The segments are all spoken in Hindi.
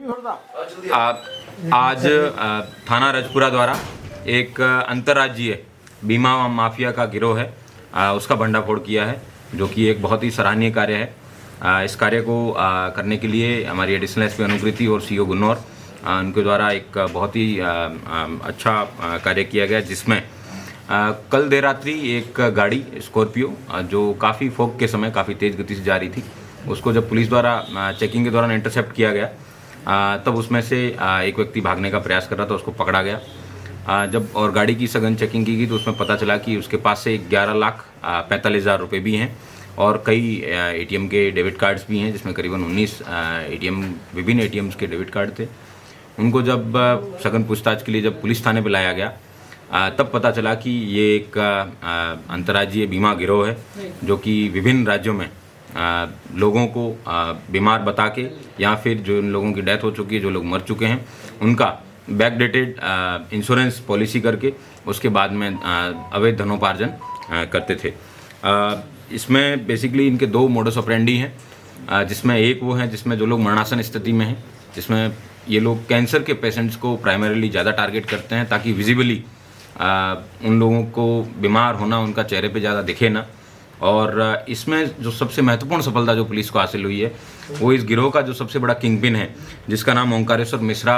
आज थाना रजपुरा द्वारा एक अंतर्राज्यीय बीमा माफिया का गिरोह है, उसका भंडाफोड़ किया है, जो कि एक बहुत ही सराहनीय कार्य है। इस कार्य को करने के लिए हमारी एडिशनल एसपी अनुकृति और सीओ गुन्नौर उनके द्वारा एक बहुत ही अच्छा कार्य किया गया, जिसमें कल देर रात्रि एक गाड़ी स्कॉर्पियो जो काफ़ी फॉग के समय काफ़ी तेज़ गति से जा रही थी, उसको जब पुलिस द्वारा चेकिंग के दौरान इंटरसेप्ट किया गया, तब उसमें से एक व्यक्ति भागने का प्रयास कर रहा था, उसको पकड़ा गया। जब और गाड़ी की सघन चेकिंग की गई तो उसमें पता चला कि उसके पास से 11,45,000 रुपये भी हैं और कई एटीएम के डेबिट कार्ड्स भी हैं, जिसमें करीबन 19 विभिन्न एटीएम्स के डेबिट कार्ड थे। उनको जब सघन पूछताछ के लिए जब पुलिस थाने पे लाया गया, तब पता चला कि ये एक अंतर्राज्यीय बीमा गिरोह है, जो कि विभिन्न राज्यों में लोगों को बीमार बता के या फिर जो लोगों की डेथ हो चुकी है, जो लोग मर चुके हैं, उनका बैकडेटेड इंश्योरेंस पॉलिसी करके उसके बाद में अवैध धनोपार्जन करते थे। इसमें बेसिकली इनके दो मोडस ऑपरेंडी हैं, जिसमें एक वो है जिसमें जो लोग मरणासन स्थिति में हैं, जिसमें ये लोग कैंसर के पेशेंट्स को प्राइमरीली ज़्यादा टारगेट करते हैं, ताकि विजिबली उन लोगों को बीमार होना उनका चेहरे पे ज़्यादा दिखे ना। और इसमें जो सबसे महत्वपूर्ण सफलता जो पुलिस को हासिल हुई है, वो इस गिरोह का जो सबसे बड़ा किंगपिन है, जिसका नाम ओंकारेश्वर मिश्रा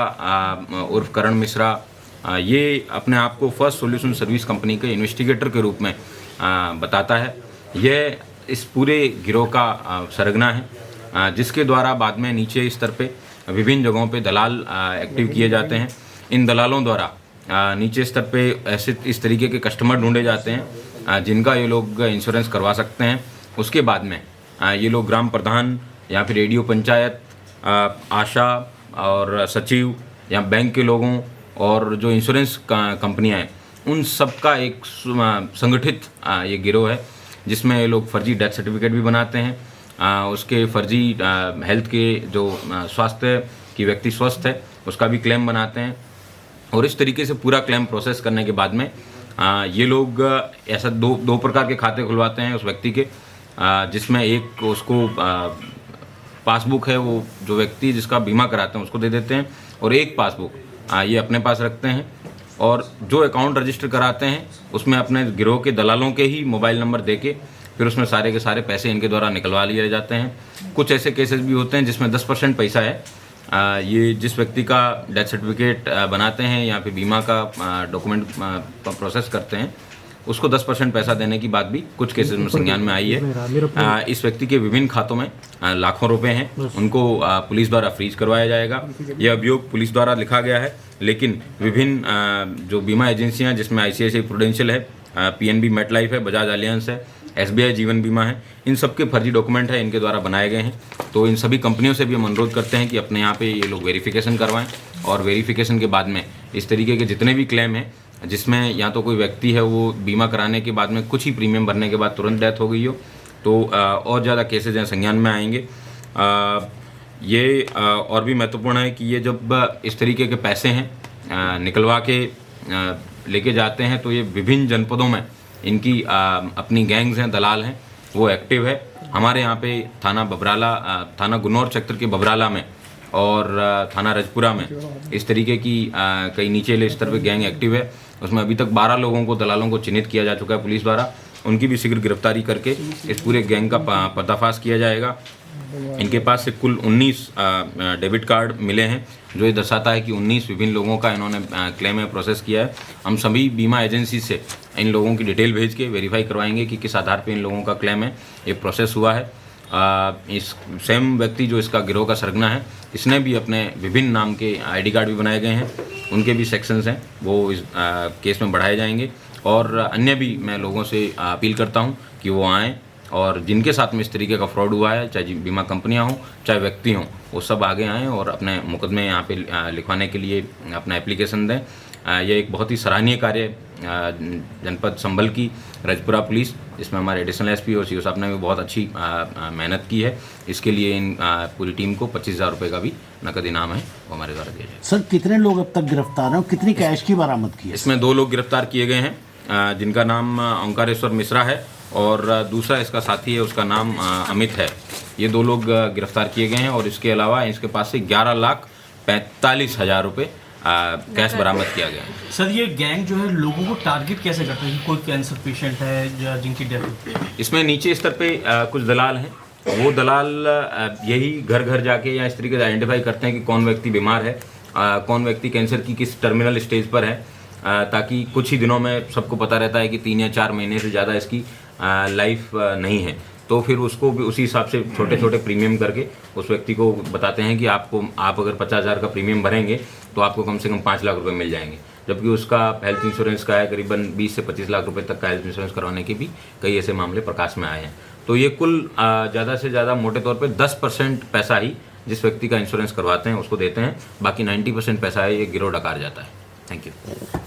उर्फ करण मिश्रा, ये अपने आप को फर्स्ट सॉल्यूशन सर्विस कंपनी के इन्वेस्टिगेटर के रूप में बताता है। यह इस पूरे गिरोह का सरगना है, जिसके द्वारा बाद में नीचे स्तर पे विभिन्न जगहों पे दलाल एक्टिव किए जाते हैं। इन दलालों द्वारा नीचे स्तर पे ऐसे इस तरीके के कस्टमर ढूंढे जाते हैं जिनका ये लोग इंश्योरेंस करवा सकते हैं। उसके बाद में ये लोग ग्राम प्रधान या फिर रेडियो पंचायत, आशा और सचिव या बैंक के लोगों और जो इंश्योरेंस कंपनियां हैं, उन सब का एक संगठित ये गिरोह है, जिसमें ये लोग फर्जी डेथ सर्टिफिकेट भी बनाते हैं, उसके फर्जी हेल्थ के जो स्वास्थ्य की व्यक्ति स्वस्थ है उसका भी क्लेम बनाते हैं। और इस तरीके से पूरा क्लेम प्रोसेस करने के बाद में ये लोग ऐसा दो प्रकार के खाते खुलवाते हैं उस व्यक्ति के, जिसमें एक उसको पासबुक है, वो जो व्यक्ति जिसका बीमा कराते हैं उसको दे देते हैं, और एक पासबुक ये अपने पास रखते हैं। और जो अकाउंट रजिस्टर कराते हैं उसमें अपने गिरोह के दलालों के ही मोबाइल नंबर देके फिर उसमें सारे के सारे पैसे इनके द्वारा निकलवा लिए जाते हैं। कुछ ऐसे केसेस भी होते हैं जिसमें 10% पैसा है, ये जिस व्यक्ति का डेथ सर्टिफिकेट बनाते हैं या फिर बीमा का डॉक्यूमेंट प्रोसेस करते हैं, उसको 10% पैसा देने की बात भी कुछ केसेस में संज्ञान में आई है। इस व्यक्ति के विभिन्न खातों में लाखों रुपए हैं, उनको पुलिस द्वारा फ्रीज करवाया जाएगा। यह अभियोग पुलिस द्वारा लिखा गया है, लेकिन विभिन्न जो बीमा एजेंसियां, जिसमें ICICI प्रूडेंशियल है, PNB मेटलाइफ है, बजाज एलियंस है, SBI जीवन बीमा है, इन सब के फर्जी डॉक्यूमेंट है इनके द्वारा बनाए गए हैं। तो इन सभी कंपनियों से भी हम अनुरोध करते हैं कि अपने यहाँ पे ये लोग वेरिफिकेशन करवाएं, और वेरिफिकेशन के बाद में इस तरीके के जितने भी क्लेम हैं, जिसमें या तो कोई व्यक्ति है वो बीमा कराने के बाद में कुछ ही प्रीमियम भरने के बाद तुरंत डेथ हो गई हो, तो और ज़्यादा केसेज हैं संज्ञान में आएंगे। ये और भी महत्वपूर्ण है कि ये जब इस तरीके के पैसे हैं निकलवा के लेके जाते हैं, तो ये विभिन्न जनपदों में इनकी अपनी गैंग्स हैं, दलाल हैं, वो एक्टिव है। हमारे यहाँ पे थाना बबराला, थाना गुन्नौर क्षेत्र के बबराला में और थाना रजपुरा में इस तरीके की कई निचले स्तर पे गैंग एक्टिव है। उसमें अभी तक 12 लोगों को, दलालों को चिन्हित किया जा चुका है पुलिस द्वारा। उनकी भी शीघ्र गिरफ्तारी करके इस पूरे गैंग का पर्दाफाश किया जाएगा। इनके पास से कुल 19 डेबिट कार्ड मिले हैं, जो ये दर्शाता है कि 19 विभिन्न लोगों का इन्होंने क्लेम में प्रोसेस किया है। हम सभी बीमा एजेंसी से इन लोगों की डिटेल भेज के वेरीफाई करवाएंगे कि किस आधार पे इन लोगों का क्लेम है, ये प्रोसेस हुआ है। इस सेम व्यक्ति जो इसका गिरोह का सरगना है, इसने भी अपने विभिन्न नाम के ID कार्ड भी बनाए गए हैं, उनके भी सेक्शंस हैं, वो इस केस में बढ़ाए जाएंगे। और अन्य भी मैं लोगों से अपील करता हूँ कि वो आएँ, और जिनके साथ में इस तरीके का फ्रॉड हुआ है, चाहे बीमा कंपनियां हों चाहे व्यक्ति हों, वो सब आगे आएँ और अपने मुकदमे यहाँ पे लिखवाने के लिए अपना एप्लीकेशन दें। यह एक बहुत ही सराहनीय कार्य जनपद संभल की रजपुरा पुलिस, इसमें हमारे एडिशनल एसपी और सीओ साहब ने भी बहुत अच्छी मेहनत की है। इसके लिए इन पूरी टीम को 25,000 रुपये का भी नकद इनाम है, वो हमारे द्वारा दिया जाएगा। सर, कितने लोग अब तक गिरफ्तार हैं और कितनी कैश की बरामद की है? इसमें 2 लोग गिरफ्तार किए गए हैं, जिनका नाम ओंकारेश्वर मिश्रा है और दूसरा इसका साथी है, उसका नाम अमित है। ये 2 लोग गिरफ्तार किए गए हैं, और इसके अलावा इसके पास से 11,45,000 45,000 रुपये कैश बरामद किया गया है। सर ये गैंग जो है लोगों को टारगेट कैसे करता है कि कोई कैंसर पेशेंट है या जिनकी डेथ होती है? इसमें नीचे स्तर पे कुछ दलाल हैं, वो दलाल यही घर घर जाके या इस तरीके से आइडेंटिफाई करते हैं कि कौन व्यक्ति बीमार है, कौन व्यक्ति कैंसर की किस टर्मिनल स्टेज पर है, ताकि कुछ ही दिनों में सबको पता रहता है कि 3 या 4 महीने से ज़्यादा इसकी लाइफ नहीं है, तो फिर उसको भी उसी हिसाब से छोटे छोटे प्रीमियम करके उस व्यक्ति को बताते हैं कि आप अगर 50,000 का प्रीमियम भरेंगे तो आपको कम से कम 5 लाख रुपए मिल जाएंगे, जबकि उसका हेल्थ इंश्योरेंस का है करीबन 20 से 25 लाख रुपए तक का हेल्थ इंश्योरेंस करवाने के भी कई ऐसे मामले प्रकाश में आए हैं। तो ये कुल ज़्यादा से ज़्यादा मोटे तौर पे 10% पैसा ही जिस व्यक्ति का इंश्योरेंस करवाते हैं उसको देते हैं, बाकी 90% पैसा है ये गिरोह डकार जाता है। Thank you.